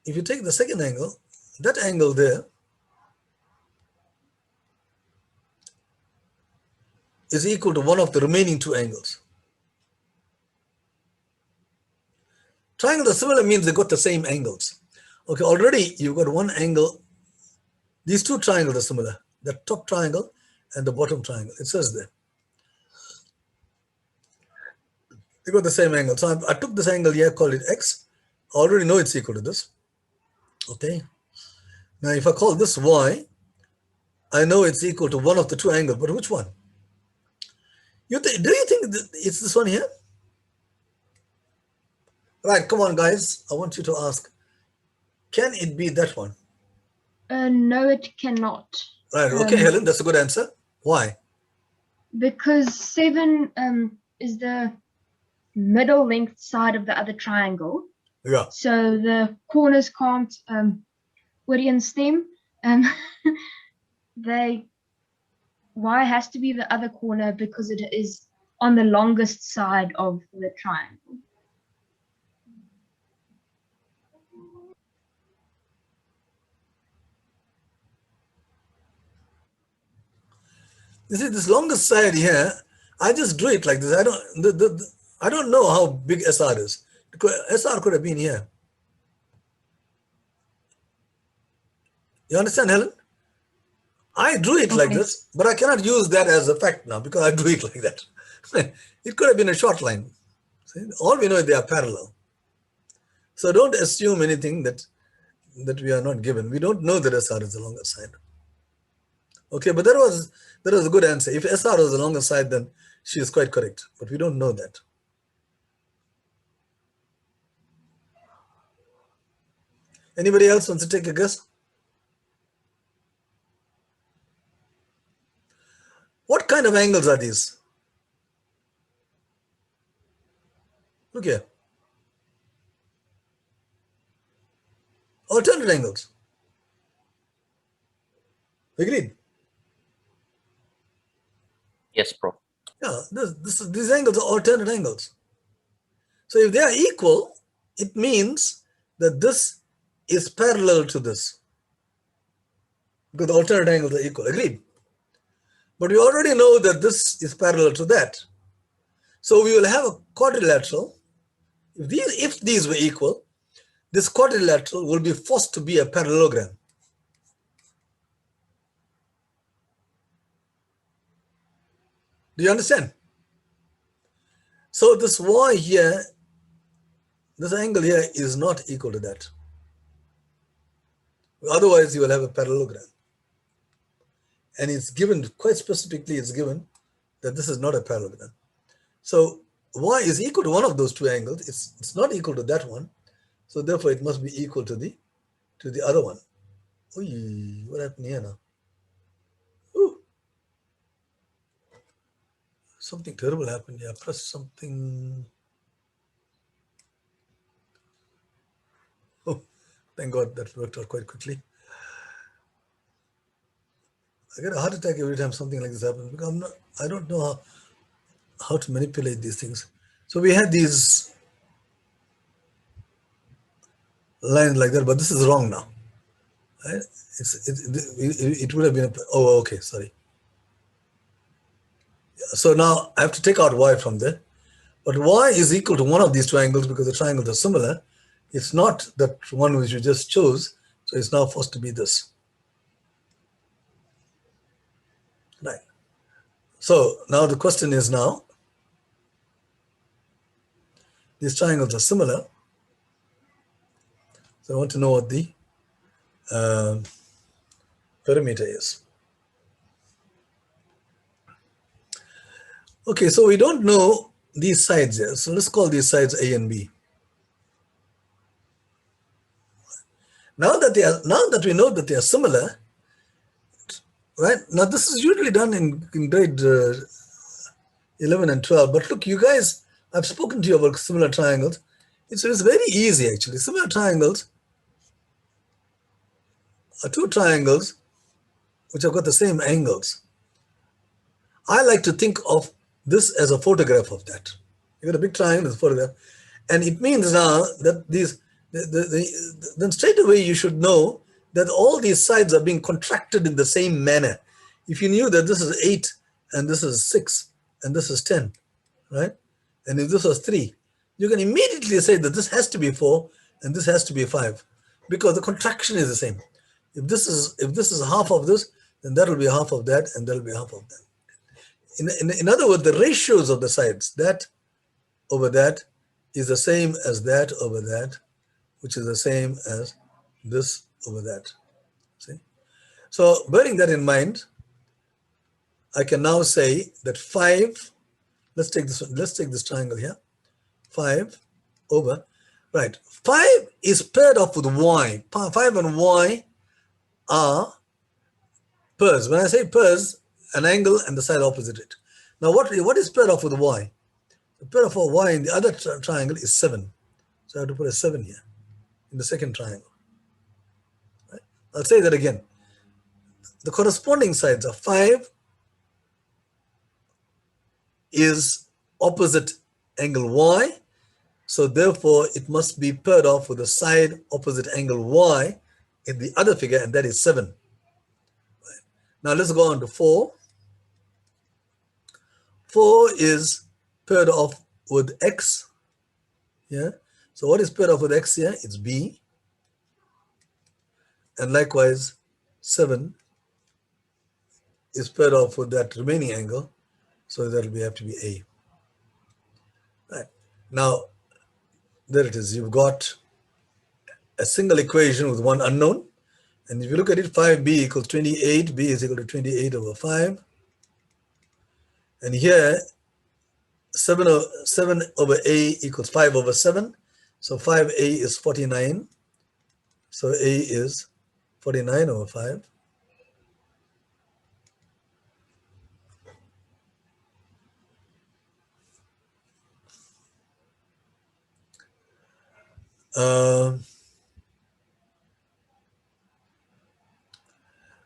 if you take the second angle, that angle there is equal to one of the remaining two angles. Triangles are similar means they got the same angles. Okay, already you've got one angle. These two triangles are similar, the top triangle and the bottom triangle. It says there. They got the same angle. So I took this angle here, call it X. I already know it's equal to this. Okay. Now if I call this Y, I know it's equal to one of the two angles, but which one? Do you think it's this one here? Right, come on guys. I want you to ask, can it be that one? No, it cannot. Right, okay, Helen, that's a good answer. Why? Because 7 is the middle length side of the other triangle. Yeah. So the corners can't Woodians them. Y has to be the other corner because it is on the longest side of the triangle. You see, this longest side here, I just drew it like this. I don't know how big SR is. SR could have been here. You understand, Helen? I drew it like this, but I cannot use that as a fact now because I drew it like that. It could have been a short line. See? All we know is they are parallel. So don't assume anything that we are not given. We don't know that SR is the longer side. Okay, but that was a good answer. If SR was the longer side, then she is quite correct. But we don't know that. Anybody else wants to take a guess? What kind of angles are these? Look here. Alternate angles. Agreed? Yes, Prof. Yeah, these angles are alternate angles. So if they are equal, it means that this is parallel to this. Because the alternate angles are equal. Agreed? But we already know that this is parallel to that. So we will have a quadrilateral. If these were equal, this quadrilateral will be forced to be a parallelogram. Do you understand? So this y here, this angle here is not equal to that. Otherwise, you will have a parallelogram. And it's given, quite specifically, it's given that this is not a parallelogram. So y is equal to one of those two angles. It's not equal to that one. So therefore, it must be equal to the other one. Oy, what happened here now? Ooh. Something terrible happened here. I pressed something. Oh, thank God that worked out quite quickly. I get a heart attack every time something like this happens because I don't know how to manipulate these things. So we had these lines like that, but this is wrong now. Right? It would have been, oh, okay, sorry. So now I have to take out y from there. But y is equal to one of these two angles because the triangles are similar. It's not that one which you just chose. So it's now forced to be this. Right. So now the question is now, these triangles are similar. So I want to know what the perimeter is. Okay, so we don't know these sides here. So let's call these sides A and B. Now that we know that they are similar, right? Now this is usually done in grade 11 and 12. But look, you guys, I've spoken to you about similar triangles. It's very easy actually. Similar triangles are two triangles which have got the same angles. I like to think of this as a photograph of that. You got a big triangle, as a photograph. And it means now that then straight away you should know that all these sides are being contracted in the same manner. If you knew that this is 8 and this is 6 and this is 10, right? And if this was 3, you can immediately say that this has to be 4 and this has to be 5 because the contraction is the same. If this is half of this, then that will be half of that and that will be half of that. In other words, the ratios of the sides, that over that is the same as that over that, which is the same as this over that. See? So bearing that in mind, I can now say that 5, let's take this triangle here, 5 over, right, 5 is paired off with y. 5 and y are pairs. When I say pairs, an angle and the side opposite it. Now what is paired off with y? The pair of y in the other triangle is 7. So I have to put a 7 here in the second triangle. Right? I'll say that again. The corresponding sides are 5 is opposite angle y. So therefore, it must be paired off with the side opposite angle y in the other figure, and that is 7. Right. Now let's go on to 4. 4 is paired off with x. Yeah. So what is paired off with x here? It's b. And likewise, 7 is paired off with that remaining angle. So that will have to be a. Right. Now, there it is. You've got a single equation with one unknown, And if you look at it, 5b equals 28, b is equal to 28 over 5. And here, 7 over a equals 5 over 7. So 5a is 49. So a is 49 over 5.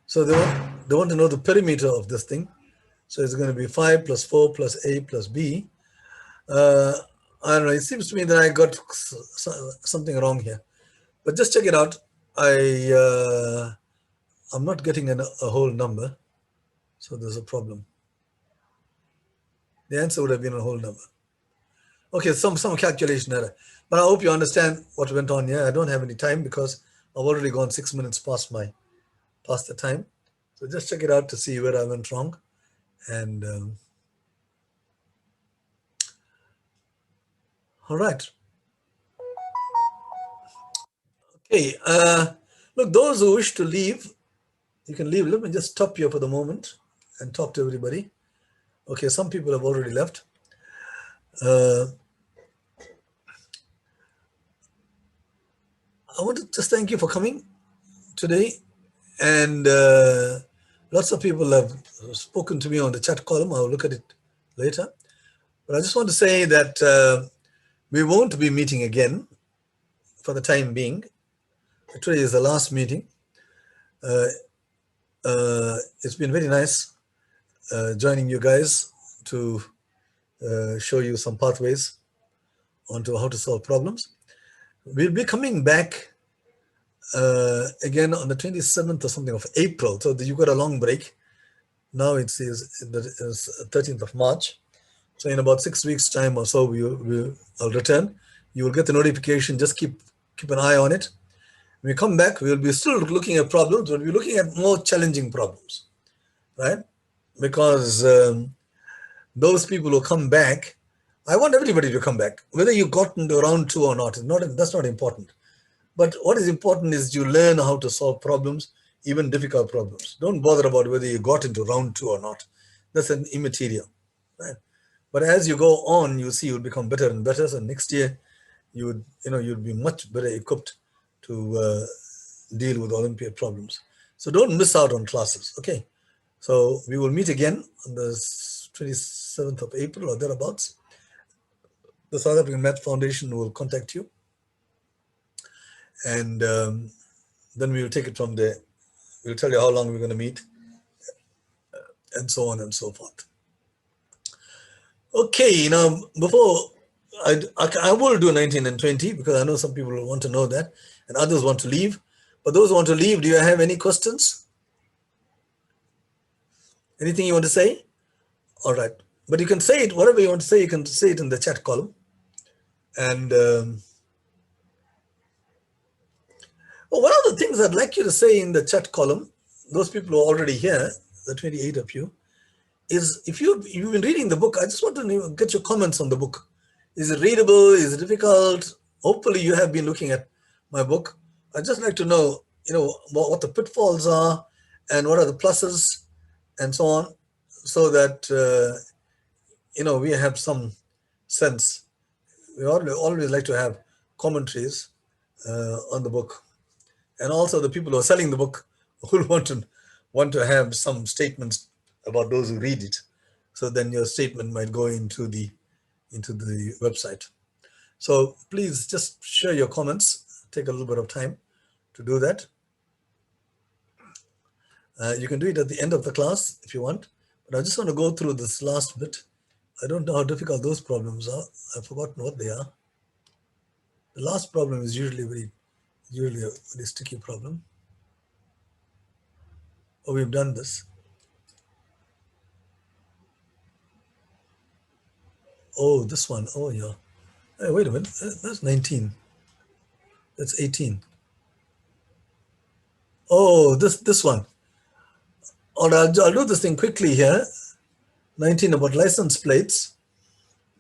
So they want to know the perimeter of this thing. So it's going to be 5 plus 4 plus a plus b. I don't know, it seems to me that I got something wrong here. But just check it out. I'm not getting a whole number. So there's a problem. The answer would have been a whole number. Okay, some calculation error. But I hope you understand what went on here. I don't have any time because I've already gone 6 minutes past the time. So just check it out to see where I went wrong. And all right. Okay, look, those who wish to leave, you can leave. Let me just stop here for the moment and talk to everybody. Okay, some people have already left. I want to just thank you for coming today. And lots of people have spoken to me on the chat column. I'll look at it later. But I just want to say that we won't be meeting again for the time being. Today is the last meeting. It's been very nice joining you guys to show you some pathways onto how to solve problems. We'll be coming back again on the 27th or something of April. So you got a long break. Now it's 13th of March. So in about 6 weeks' time or so, I'll return. You will get the notification. Just keep an eye on it. When we come back, we'll be still looking at problems, but we're looking at more challenging problems, right? Because those people who come back, I want everybody to come back, whether you got into round 2 or not. That's not important. But what is important is you learn how to solve problems, even difficult problems. Don't bother about whether you got into round 2 or not. That's an immaterial, right? But as you go on, you see you'll become better and better. So next year, you'll be much better equipped to deal with Olympiad problems. So don't miss out on classes, okay? So we will meet again on the 27th of April or thereabouts. The South African Math Foundation will contact you. And then we will take it from there. We'll tell you how long we're going to meet and so on and so forth. Okay, now before I will do 19 and 20 because I know some people want to know that and others want to leave. But those who want to leave, do you have any questions? Anything you want to say? All right. But you can say it, whatever you want to say, you can say it in the chat column. And one of the things I'd like you to say in the chat column, those people who are already here, the 28 of you, is if you've been reading the book, I just want to get your comments on the book. Is it readable? Is it difficult? Hopefully you have been looking at my book. I'd just like to know, what the pitfalls are and what are the pluses and so on, so that, we have some sense. We always like to have commentaries on the book. And also the people who are selling the book will want to have some statements about those who read it. So then your statement might go into the website. So please just share your comments. Take a little bit of time to do that. You can do it at the end of the class if you want. But I just want to go through this last bit. I don't know how difficult those problems are. I've forgotten what they are. The last problem is usually a very sticky problem. Oh, we've done this. Oh, this one. Oh, yeah. Hey, wait a minute. That's 19. That's 18. Oh, this one. All right, I'll do this thing quickly here. 19 about license plates.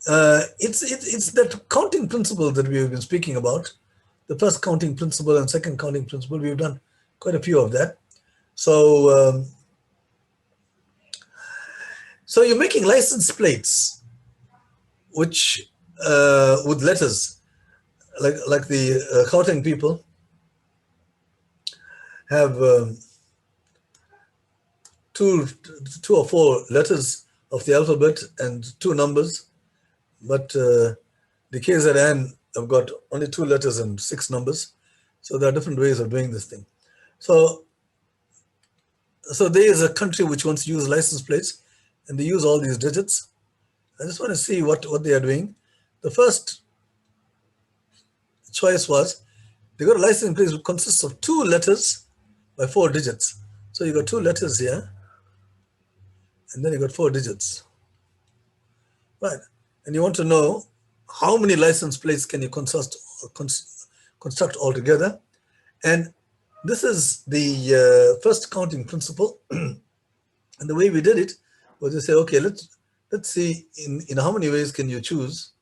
It's that counting principle that we have been speaking about. The first counting principle and second counting principle we've done quite a few of that. So, so you're making license plates, which with letters, like the Gauteng people have two or four letters of the alphabet and two numbers, but the KZN have got only two letters and six numbers. So there are different ways of doing this thing. So there is a country which wants to use license plates, and they use all these digits. I just want to see what they are doing. The first choice was they got a license plate which consists of two letters by four digits. So you got two letters here, and then you got four digits. Right. And you want to know how many license plates can you construct altogether. And this is the first counting principle. And the way we did it was to say, okay, let's see in how many ways can you choose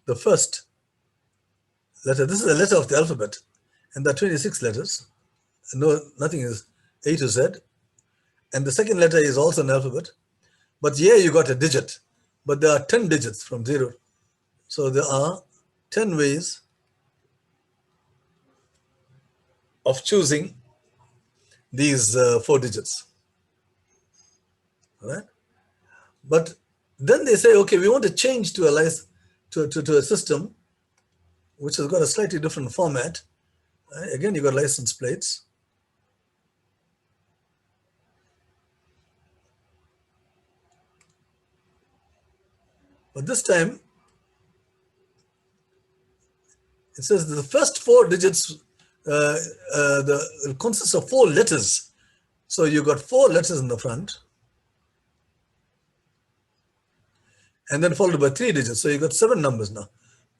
the first letter. This is a letter of the alphabet, and there are 26 letters. No, nothing is A to Z. And the second letter is also an alphabet. But here you got a digit, but there are 10 digits from 0. So there are 10 ways of choosing these 4 digits. All right? But then they say, okay, we want to change to a system which has got a slightly different format. Right? Again, you got license plates. But this time, it says the first 4 digits consists of 4 letters. So you got 4 letters in the front, and then followed by 3 digits. So you got 7 numbers now.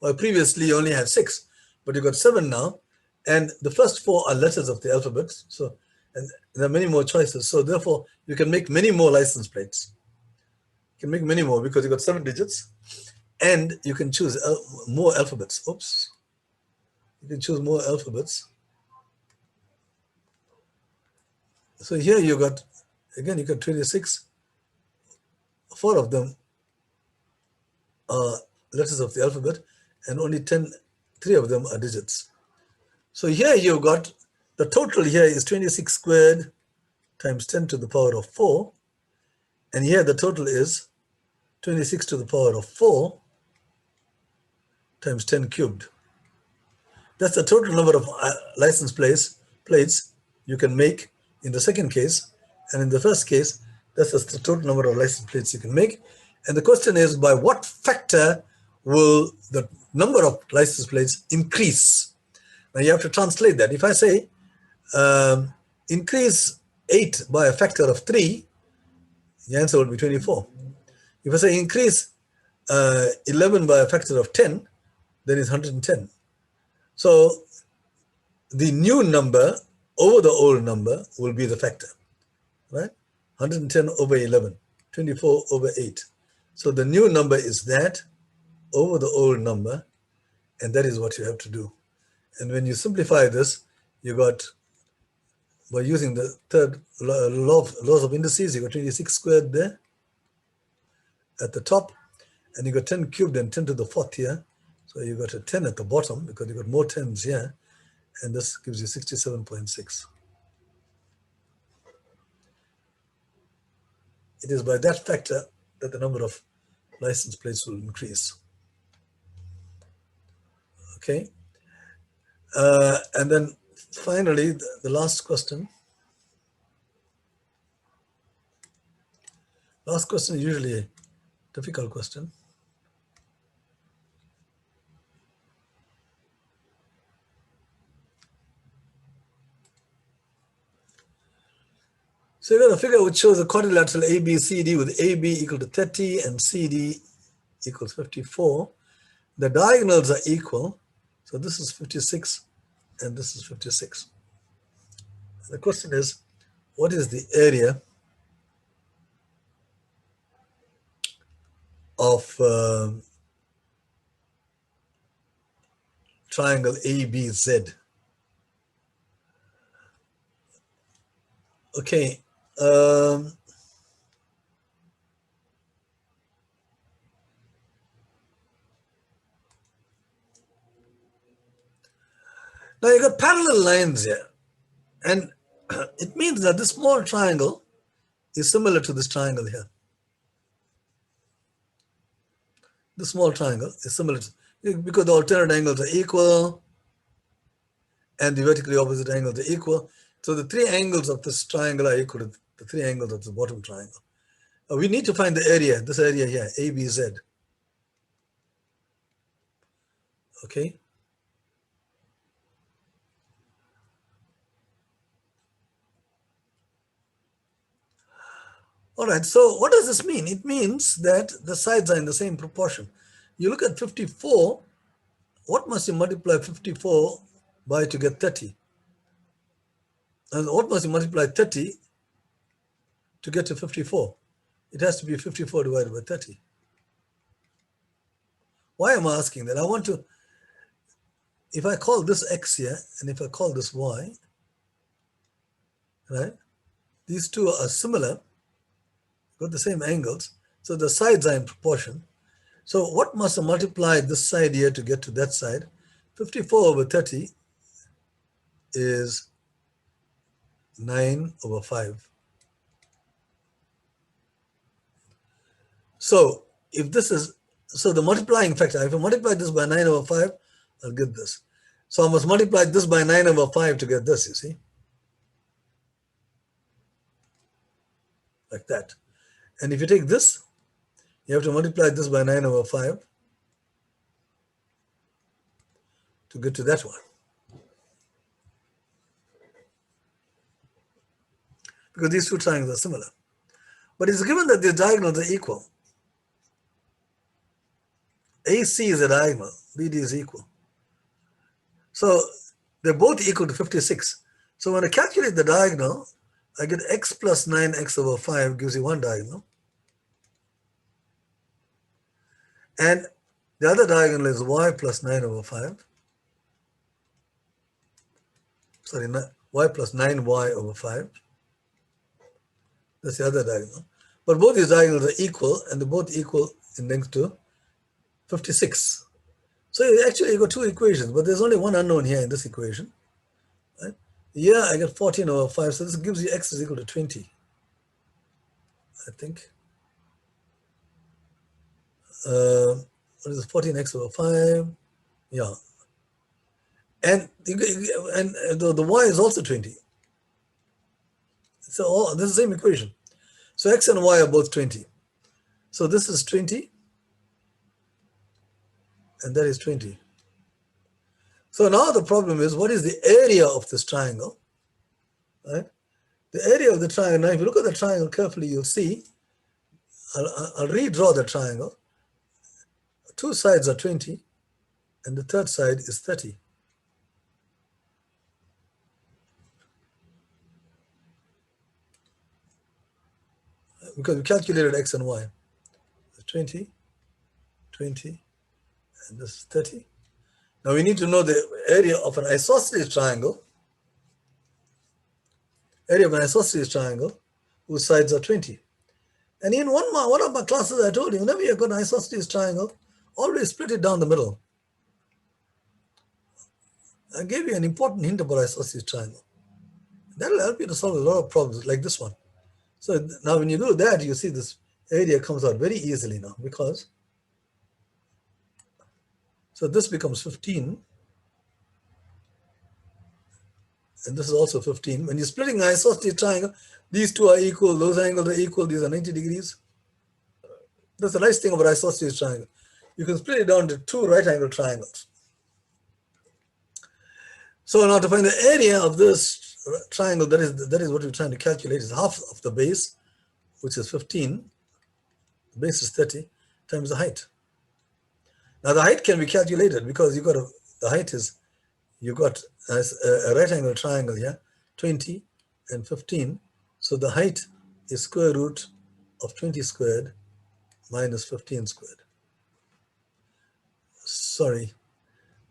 Well, previously you only had 6, but you got 7 now. And the first 4 are letters of the alphabet. So, and there are many more choices. So therefore, you can make many more license plates. You can make many more because you got 7 digits, and you can choose more alphabets. Oops. You can choose more alphabets. So here you got, again, you got 26. 4 of them are letters of the alphabet, and only 3 of them are digits. So here you got, the total here is 26 squared times 10 to the power of 4. And here the total is 26 to the power of 4 times 10 cubed. That's the total number of license plates you can make in the second case. And in the first case, that's the total number of license plates you can make. And the question is, by what factor will the number of license plates increase? Now you have to translate that. If I say increase 8 by a factor of 3, the answer will be 24. If I say increase 11 by a factor of 10, then it's 110. So the new number over the old number will be the factor, right? 110 over 11, 24 over 8. So the new number is that over the old number, and that is what you have to do. And when you simplify this, you got, by using the third laws of indices, you got 26 squared there at the top, and you got 10 cubed and 10 to the 4th here. So you got a 10 at the bottom because you got more 10s here, and this gives you 67.6. It is by that factor that the number of license plates will increase. Okay. And then finally, the last question. Last question is usually a difficult question. So you got a figure which shows a quadrilateral ABCD with AB equal to 30 and CD equals 54. The diagonals are equal. So this is 56 and this is 56. The question is, what is the area of triangle ABZ? Okay. Now you got parallel lines here, and it means that this small triangle is similar to this triangle here. The small triangle is similar to, because the alternate angles are equal and the vertically opposite angles are equal. So the three angles of this triangle are equal to the three angles of the bottom triangle. We need to find the area, this area here, ABZ. Okay. All right, so what does this mean? It means that the sides are in the same proportion. You look at 54, what must you multiply 54 by to get 30? And what must you multiply 30 to get to 54? It has to be 54 divided by 30. Why am I asking that? I want to, if I call this X here, and if I call this Y, right? These two are similar, got the same angles, so the sides are in proportion. So what must I multiply this side here to get to that side? 54 over 30 is 9 over 5. So if this is, so the multiplying factor, if I multiply this by 9 over 5, I'll get this. So I must multiply this by 9 over 5 to get this, you see? Like that. And if you take this, you have to multiply this by 9 over 5 to get to that one. Because these two triangles are similar. But it's given that the diagonals are equal. AC is a diagonal, BD is equal. So they're both equal to 56. So when I calculate the diagonal, I get x plus 9x over 5 gives you one diagonal. And the other diagonal is y plus 9 over 5. Sorry, y plus 9y over 5. That's the other diagonal. But both these diagonals are equal, and they're both equal in length to 56. So you got two equations, but there's only one unknown here in this equation. Right? Here I get 14 over 5, so this gives you x is equal to 20, I think. What is it, 14x over 5? Yeah. And the y is also 20. So this is the same equation. So x and y are both 20. So this is 20, and that is 20. So now the problem is, what is the area of this triangle? Right? The area of the triangle, now if you look at the triangle carefully, you'll see, I'll redraw the triangle. Two sides are 20, and the third side is 30. Because we calculated x and y. 20, 20, and this is 30. Now we need to know the area of an isosceles triangle. Area of an isosceles triangle whose sides are 20. And in one of my classes, I told you, whenever you've got an isosceles triangle, always split it down the middle. I gave you an important hint about isosceles triangle. That will help you to solve a lot of problems like this one. So now when you do that, you see this area comes out very easily now, because so this becomes 15, and this is also 15. When you're splitting an isosceles triangle, these two are equal, those angles are equal, these are 90 degrees. That's the nice thing about isosceles triangle. You can split it down to two right angle triangles. So now to find the area of this triangle, that is what we're trying to calculate, is half of the base, which is 15, the base is 30, times the height. Now the height can be calculated because you got the height is, you got a right angle triangle here, 20 and 15. So the height is square root of 20 squared minus 15 squared. Sorry,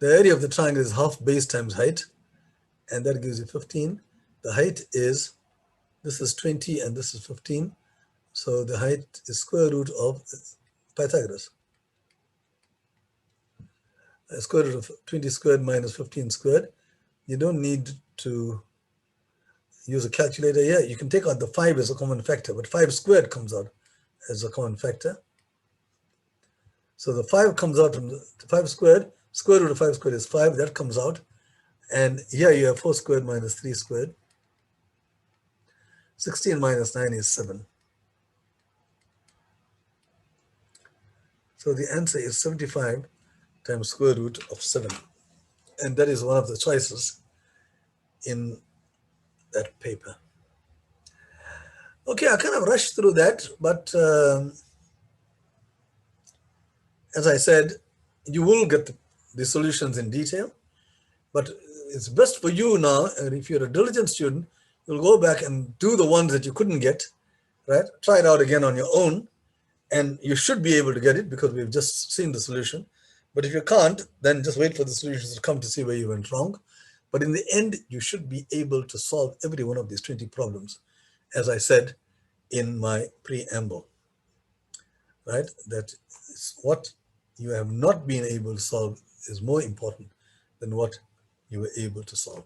the area of the triangle is half base times height, and that gives you 15. The height is This is 20 and this is 15. So the height is square root of Pythagoras. Square root of 20 squared minus 15 squared. You don't need to use a calculator here. You can take out the 5 as a common factor, but 5 squared comes out as a common factor. So the 5 comes out from the 5 squared. Square root of 5 squared is 5. That comes out. And here you have 4 squared minus 3 squared. 16 minus 9 is 7. So the answer is 75 times square root of 7. And that is one of the choices in that paper. Okay, I kind of rushed through that, but as I said, you will get the solutions in detail, but it's best for you now, and if you're a diligent student, you'll go back and do the ones that you couldn't get, right? Try it out again on your own, and you should be able to get it because we've just seen the solution. But if you can't, then just wait for the solutions to come to see where you went wrong. But in the end, you should be able to solve every one of these 20 problems, as I said in my preamble, right? That what you have not been able to solve is more important than what you were able to solve.